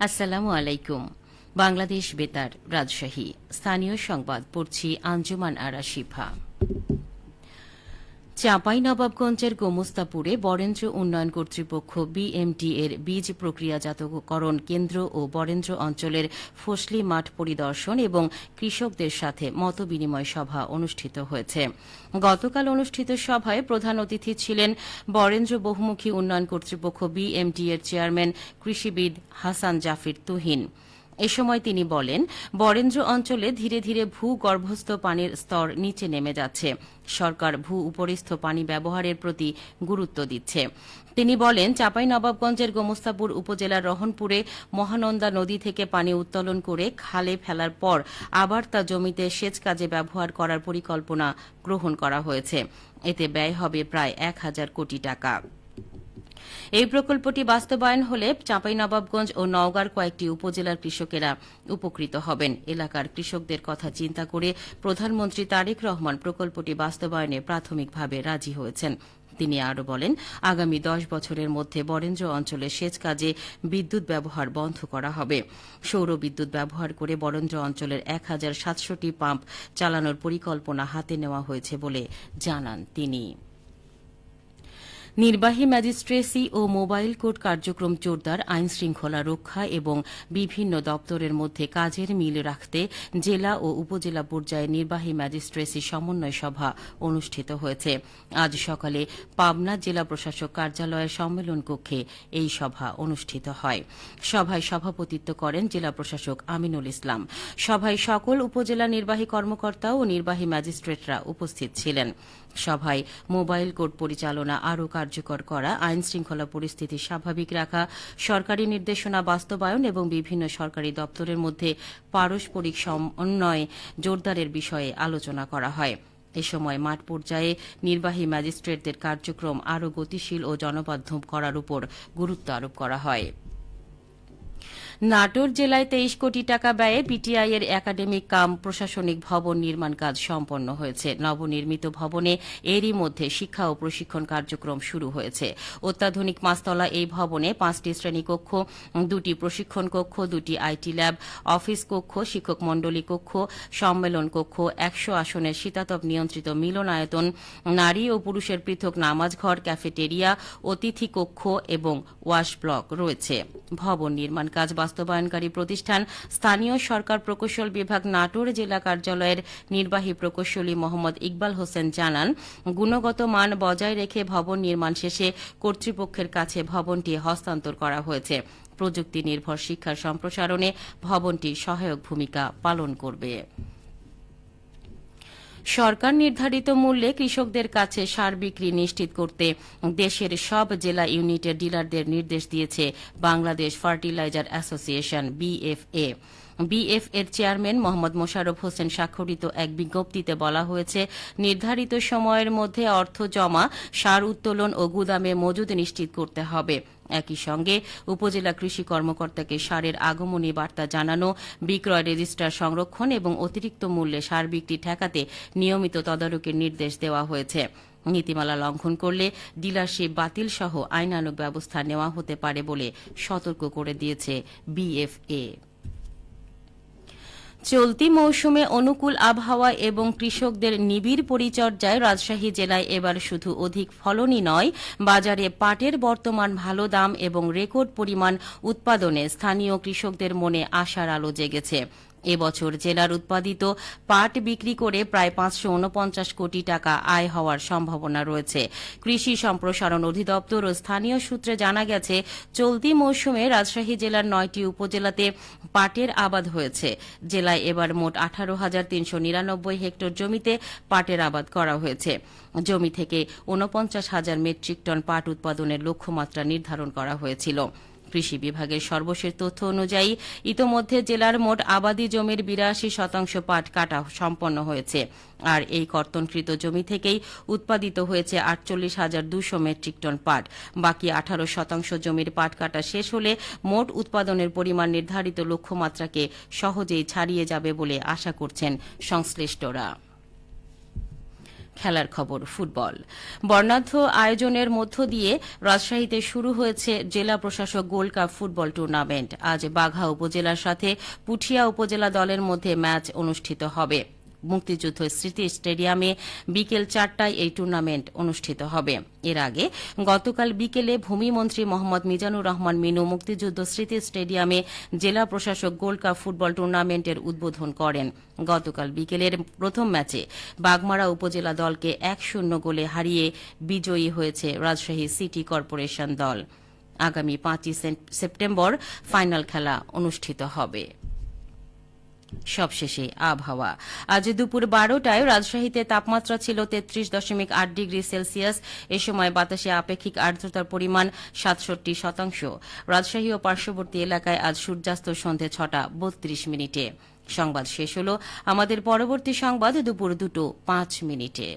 আসসালামু আলাইকুম। বাংলাদেশ বেতার, রাজশাহী। স্থানীয় সংবাদ পড়ছি আঞ্জুমান আরা শিফা। চাঁপাইনবাবগঞ্জের গোমস্তাপুরে বরেন্দ্র উন্নয়ন কর্তৃপক্ষ বিএমটি এর বীজ প্রক্রিয়াজাতকরণ কেন্দ্র ও বরেন্দ্র অঞ্চলের ফসলি মাঠ পরিদর্শন এবং কৃষকদের সাথে মতবিনিময় সভা অনুষ্ঠিত হয়েছে। গতকাল অনুষ্ঠিত সভায় প্রধান অতিথি ছিলেন বরেন্দ্র বহুমুখী উন্নয়ন কর্তৃপক্ষ বিএমটি এর চেয়ারম্যান কৃষিবিদ হাসান জাফির তুহিন। এ সময় তিনি বলেন, বরেন্দ্র অঞ্চলে ধীরে ধীরে ভূগর্ভস্থ পানির স্তর নিচে নেমে যাচ্ছে। সরকার ভূ উপরিস্থ পানি ব্যবহারের প্রতি গুরুত্ব দিচ্ছে। তিনি বলেন, চাঁপাইনবাবগঞ্জের গোমস্তাপুর উপজেলার রহনপুরে মহানন্দা নদী থেকে পানি উত্তোলন করে খালে ফেলার পর আবার তা জমিতে সেচ কাজে ব্যবহার করার পরিকল্পনা গ্রহণ করা হয়েছে। এতে ব্যয় হবে প্রায় ১,০০০ কোটি টাকা। এই প্রকল্পটি বাস্তবায়ন হলে চাঁপাইনবাবগঞ্জ ও নওগাঁর কয়েকটি উপজেলার কৃষকেরা উপকৃত হবেন। এলাকার কৃষকদের কথা চিন্তা করে প্রধানমন্ত্রী তারেক রহমান প্রকল্পটি বাস্তবায়নে প্রাথমিকভাবে রাজি হয়েছেন। তিনি আরও বলেন, আগামী ১০ বছরের মধ্যে বরেন্দ্র অঞ্চলে সেচ কাজে বিদ্যুৎ ব্যবহার বন্ধ করা হবে। সৌর বিদ্যুৎ ব্যবহার করে বরেন্দ্র অঞ্চলের ১,৭০০টি পাম্প চালানোর পরিকল্পনা হাতে নেওয়া হয়েছে বলে জানান তিনি। নির্বাহী ম্যাজিস্ট্রেসি ও মোবাইল কোর্ট কার্যক্রম জোরদার, আইন শৃঙ্খলা রক্ষা এবং বিভিন্ন দপ্তরের মধ্যে কাজের মিল রাখতে জেলা ও উপজেলা পর্যায়ে নির্বাহী ম্যাজিস্ট্রেসি সমন্বয় সভা অনুষ্ঠিত হয়েছে। আজ সকালে পাবনা জেলা প্রশাসক কার্যালয়ের সম্মেলন কক্ষে এই সভা অনুষ্ঠিত হয়। সভায় সভাপতিত্ব করেন জেলা প্রশাসক আমিনুল ইসলাম। সভায় সকল উপজেলা নির্বাহী কর্মকর্তা ও নির্বাহী ম্যাজিস্ট্রেটরা উপস্থিত ছিলেন। সভায় মোবাইল কোর্ট পরিচালনা আরও কার্যকর করা, আইন শৃঙ্খলা পরিস্থিতি স্বাভাবিক রাখা, সরকারি নির্দেশনা বাস্তবায়ন এবং বিভিন্ন সরকারি দপ্তরের মধ্যে পারস্পরিক সমন্বয় জোরদারের বিষয়ে আলোচনা করা হয়। এ সময় মাঠ পর্যায়ে নির্বাহী ম্যাজিস্ট্রেটদের কার্যক্রম আরও গতিশীল ও জনবান্ধব করার উপর গুরুত্ব আরোপ করা হয়। নাটোর জেলায় ২৩ কোটি টাকা ব্যয়ে পিটিআই এর একাডেমিক কাম প্রশাসনিক ভবন নির্মাণ কাজ সম্পন্ন হয়েছে। নবনির্মিত ভবনে এরই মধ্যে শিক্ষা ও প্রশিক্ষণ কার্যক্রম শুরু হয়েছে। অত্যাধুনিক ৫তলা এই ভবনে ৫টি শ্রেণীকক্ষ, ২টি প্রশিক্ষণ কক্ষ, ২টি আইটি ল্যাব, অফিস কক্ষ, শিক্ষক মণ্ডলী কক্ষ, সম্মেলন কক্ষ, ১০০ আসনের শীতাতপ নিয়ন্ত্রিত মিলনায়তন, নারী ও পুরুষের পৃথক নামাজ ঘর, ক্যাফেটেরিয়া, অতিথি কক্ষ এবং ওয়াশ ব্লক রয়েছে। ভবন নির্মাণ কাজ বাস্তবায়নকারী প্রতিষ্ঠান স্থানীয় সরকার প্রকৌশল বিভাগ নাটোর জেলা কার্যালয়ের নির্বাহী প্রকৌশলী মোহাম্মদ ইকবাল হোসেন জানান, গুণগত মান বজায় রেখে ভবন নির্মাণ শেষে কর্তৃপক্ষের কাছে ভবনটি হস্তান্তর করা হয়েছে। প্রযুক্তি নির্ভর শিক্ষার সম্প্রসারণে ভবনটি সহায়ক ভূমিকা পালন করবে। সরকার নির্ধারিত মূল্যে কৃষকদের কাছে সার বিক্রি নিশ্চিত করতে দেশের সব জেলা ইউনিটের ডিলারদের নির্দেশ দিয়েছে বাংলাদেশ ফার্টিলাইজার অ্যাসোসিয়েশন বিএফএ। বিএফএর চেয়ারম্যান মোহাম্মদ মোশাররফ হোসেন স্বাক্ষরিত এক বিজ্ঞপ্তিতে বলা হয়েছে, নির্ধারিত সময়ের মধ্যে অর্থ জমা, সার উত্তোলন ও গুদামে মজুদ নিশ্চিত করতে হবে। একই সঙ্গে উপজেলা কৃষি কর্মকর্তাকে সারের আগমনী বার্তা জানানো, বিক্রয় রেজিস্ট্রার সংরক্ষণ এবং অতিরিক্ত মূল্যে সার বিক্রি ঠেকাতে নিয়মিত তদারকির নির্দেশ দেওয়া হয়েছে। নীতিমালা লঙ্ঘন করলে ডিলারশিপ বাতিল সহ আইনানুগ ব্যবস্থা নেওয়া হতে পারে বলে সতর্ক করে দিয়েছে বিএফএ। চলতি মৌসুমে অনুকূল আবহাওয়া এবং কৃষকদের নিবিড় পরিচর্যায় রাজশাহী জেলায় এবার শুধু অধিক ফলনই নয়, বাজারে পাটের বর্তমান ভালো দাম এবং রেকর্ড পরিমাণ উৎপাদনে স্থানীয় কৃষকদের মনে আশার আলো জেগেছে। এবছর জেলার উৎপাদিত পাট বিক্রি করে প্রায় ৫৪৯ কোটি টাকা আয় হওয়ার সম্ভাবনা রয়েছে। কৃষি সম্প্রসারণ অধিদপ্তর ও স্থানীয় সূত্রে জানা গেছে, চলতি মৌসুমে রাজশাহী জেলার ৯টি উপজেলাতে পাটের আবাদ হয়েছে। জেলায় এবার মোট ১৮,৩৯৯ হেক্টর জমিতে পাটের আবাদ করা হয়েছে। জমি থেকে ৪৯,০০০ মেট্রিক টন পাট উৎপাদনের লক্ষ্যমাত্রা নির্ধারণ করা হয়েছিল। কৃষি বিভাগের সর্বশেষ তথ্য অনুযায়ী ইতোমধ্যে জেলার মোট আবাদি জমির ৮২% পাট কাটা সম্পন্ন হয়েছে। আর এই কর্তনকৃত জমি থেকেই উৎপাদিত হয়েছে ৪৮,২০০ মেট্রিক টন পাট। বাকি ১৮% জমির পাট কাটা শেষ হলে মোট উৎপাদনের পরিমাণ নির্ধারিত লক্ষ্যমাত্রাকে সহজেই ছাড়িয়ে যাবে বলে আশা করছেন সংশ্লিষ্টরা। খেলার খবর ফুটবল। বর্ণাঢ্য আয়োজনের মধ্য দিয়ে রাজশাহীতে শুরু হয়েছে জেলা প্রশাসক গোল্ড কাপ ফুটবল টুর্নামেন্ট। আজ বাঘা উপজেলার সাথে পুঠিয়া উপজেলা দলের মধ্যে ম্যাচ অনুষ্ঠিত হবে। মুক্তিযুদ্ধ স্মৃতি স্টেডিয়ামে বিকেল 4টায় এই টুর্নামেন্ট অনুষ্ঠিত হবে। এর আগে গতকাল বিকেলে ভূমিমন্ত্রী মোহাম্মদ মিজানুর রহমান মিনু মুক্তিযুদ্ধ স্মৃতি স্টেডিয়ামে জেলা প্রশাসক গোল্ড কাপ ফুটবল টুর্নামেন্টের উদ্বোধন করেন। গতকাল বিকেলের প্রথম ম্যাচে বাগমারা উপজেলা দলকে 1-0 গোলে হারিয়ে বিজয়ী হয়েছে রাজশাহী সিটি কর্পোরেশন দল। আগামী 5 সেপ্টেম্বর ফাইনাল খেলা অনুষ্ঠিত হবে। সবশেষে আবহাওয়া। আজ দুপুর 12টায় রাজশাহীতে তাপমাত্রা ছিল 33.8 ডিগ্রি সেলসিয়াস। এ সময় বাতাসে আপেক্ষিক আর্দ্রতার পরিমাণ 67%। রাজশাহী ও পার্শ্ববর্তী এলাকায় আজ সূর্যাস্ত সন্ধে 6:32 সংবাদ শেষ হল। আমাদের পরবর্তী সংবাদ দুপুর 2:05।